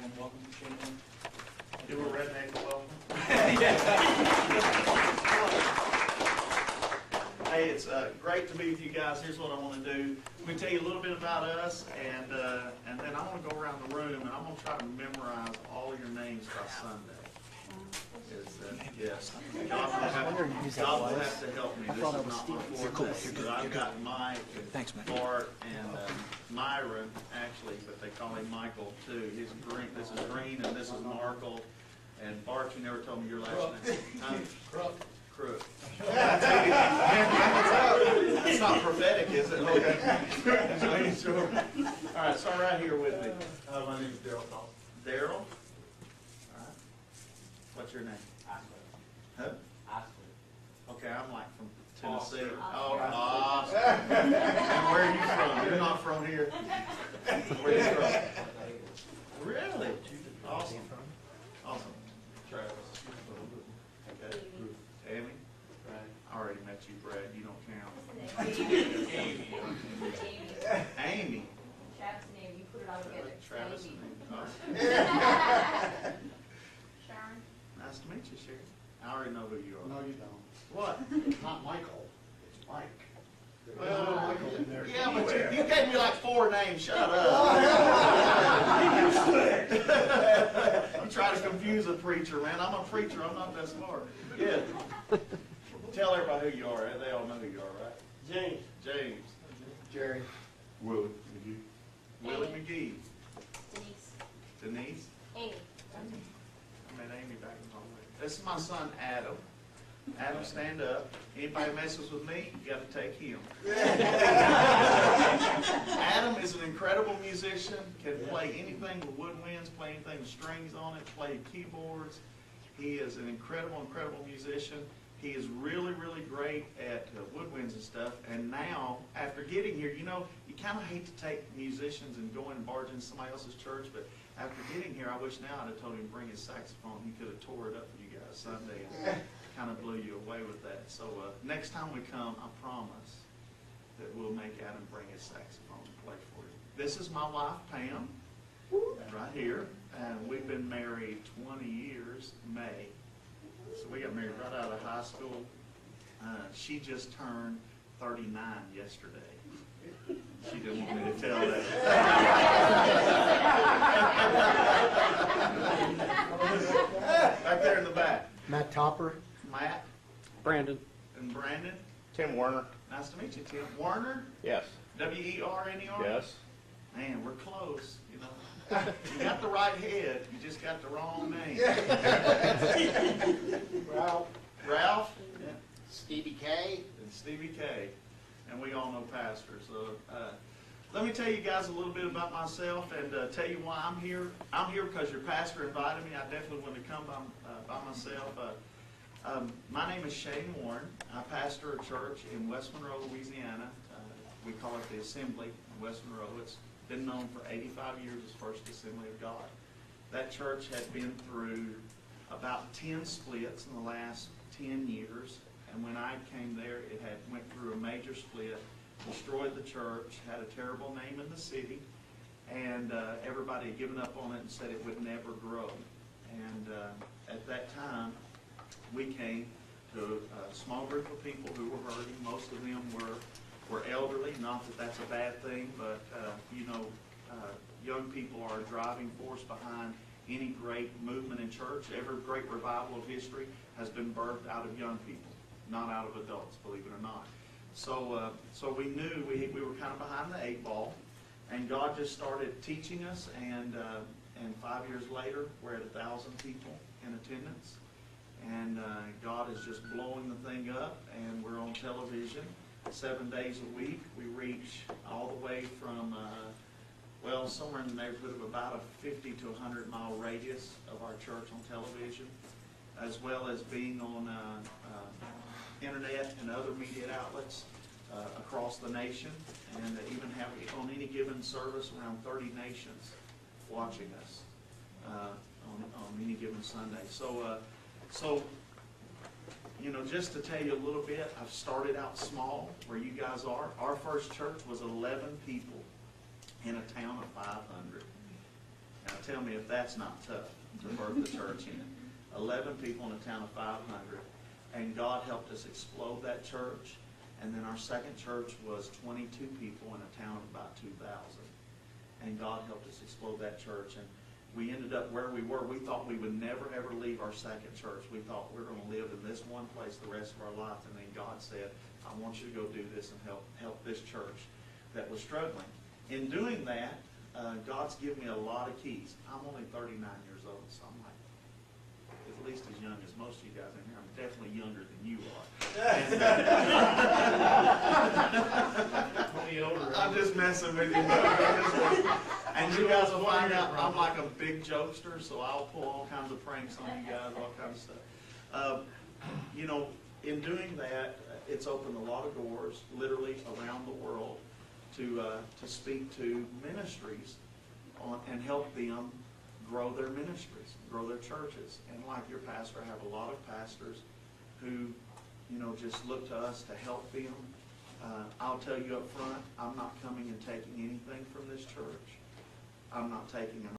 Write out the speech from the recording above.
want to welcome Shane? Do a redneck welcome. Hey, it's great to be with you guys. Here's what I want to do. Let me tell you a little bit about us, and then I want to go around the room, and I'm going to try to memorize all your names by Sunday. Yes, God will have to help me. This is not my forte, but I've got Mike and Bart and Myron, actually, but they call him Michael, too. He's Green. This is Green, and this is Markle. And Bart, you never told me your last name. Crook. Crook. It's not prophetic, is it? Okay. Sure. All right, start right here with me. My name is Daryl. Daryl? All right. What's your name? Huh? Okay, I'm like from Tennessee. Oh, Austin. And where are you from? You're not from here. Where are you from? Really? Awesome. Awesome. Travis. Okay. Amy? I already met you, Brad. You don't count. Amy. Amy. Travis and Amy, you put it all together. Travis and Amy. Awesome. Sharon? Nice to meet you, Sherry. I already know who you are. No, you don't. What? It's not Michael. It's Mike. There's no Michael in there. Yeah, but you gave me like 4 names. Shut up. You try to confuse a preacher, man. I'm a preacher. I'm not that smart. Yeah. Tell everybody who you are. They all know who you are, right? James. James. Jerry. Willie McGee. Willie McGee. Denise. Denise. Amy. I met Amy back in the hallway. This is my son, Adam. Adam, stand up. Anybody messes with me, you got to take him. Adam is an incredible musician, can play anything with woodwinds, play anything with strings on it, play keyboards. He is an incredible, incredible musician. He is really, really great at woodwinds and stuff. And now, after getting here, you know, you kind of hate to take musicians and go and barge into somebody else's church, but after getting here, I wish now I'd have told him to bring his saxophone. He could have tore it up for you guys Sunday and kind of blew you away with that. So next time we come, I promise that we'll make Adam bring his saxophone and play for you. This is my wife, Pam, right here. And we've been married 20 years, May. So we got married right out of high school. She just turned 39 yesterday. She didn't want me to tell that. Back there in the back. Matt Topper. Matt. Brandon. And Brandon. Tim Werner. Nice to meet you, Tim. Werner? Yes. W-E-R-N-E-R? Yes. Man, we're close, you know. You got the right head, you just got the wrong name. Ralph. Ralph? Yeah. Stevie K. And Stevie K. And we all know pastors. So let me tell you guys a little bit about myself and tell you why I'm here. I'm here because your pastor invited me. I definitely wanted to come by myself. My name is Shane Warren. I pastor a church in West Monroe, Louisiana. We call it the Assembly in West Monroe. It's been known for 85 years as First Assembly of God. That church had been through about 10 splits in the last 10 years. And when I came there, it had went through a major split, destroyed the church, had a terrible name in the city, and everybody had given up on it and said it would never grow. And at that time, we came to a small group of people who were hurting. Most of them were elderly. Not that that's a bad thing, but you know, young people are a driving force behind any great movement in church. Every great revival of history has been birthed out of young people, not out of adults, believe it or not. So we knew we were kind of behind the 8 ball, and God just started teaching us, and 5 years later, we're at 1,000 people in attendance, and God is just blowing the thing up, and we're on television 7 days a week. We reach all the way from, well, somewhere in the neighborhood of about a 50 to 100 mile radius of our church on television, as well as being on internet and other media outlets across the nation, and even have on any given service around 30 nations watching us on any given Sunday. So you know, just to tell you a little bit, I've started out small where you guys are. Our first church was 11 people in a town of 500. Now tell me if that's not tough to birth the church in. 11 people in a town of 500, and God helped us explode that church. And then our second church was 22 people in a town of about 2,000. And God helped us explode that church. And we ended up where we were. We thought we would never, ever leave our second church. We thought we were going to live in this one place the rest of our life. And then God said, I want you to go do this and help this church that was struggling. In doing that, God's given me a lot of keys. I'm only 39 years old, so I'm like at least as young as most of you guys in here. I'm definitely younger than you are. And, I'm just messing with you. And you guys will find out I'm like a big jokester, so I'll pull all kinds of pranks on you guys, all kinds of stuff. You know, in doing that, it's opened a lot of doors, literally around the world, to speak to ministries and help them grow their ministries, grow their churches. And like your pastor, I have a lot of pastors who, you know, just look to us to help them. I'll tell you up front, I'm not coming and taking anything from this church. I'm not taking an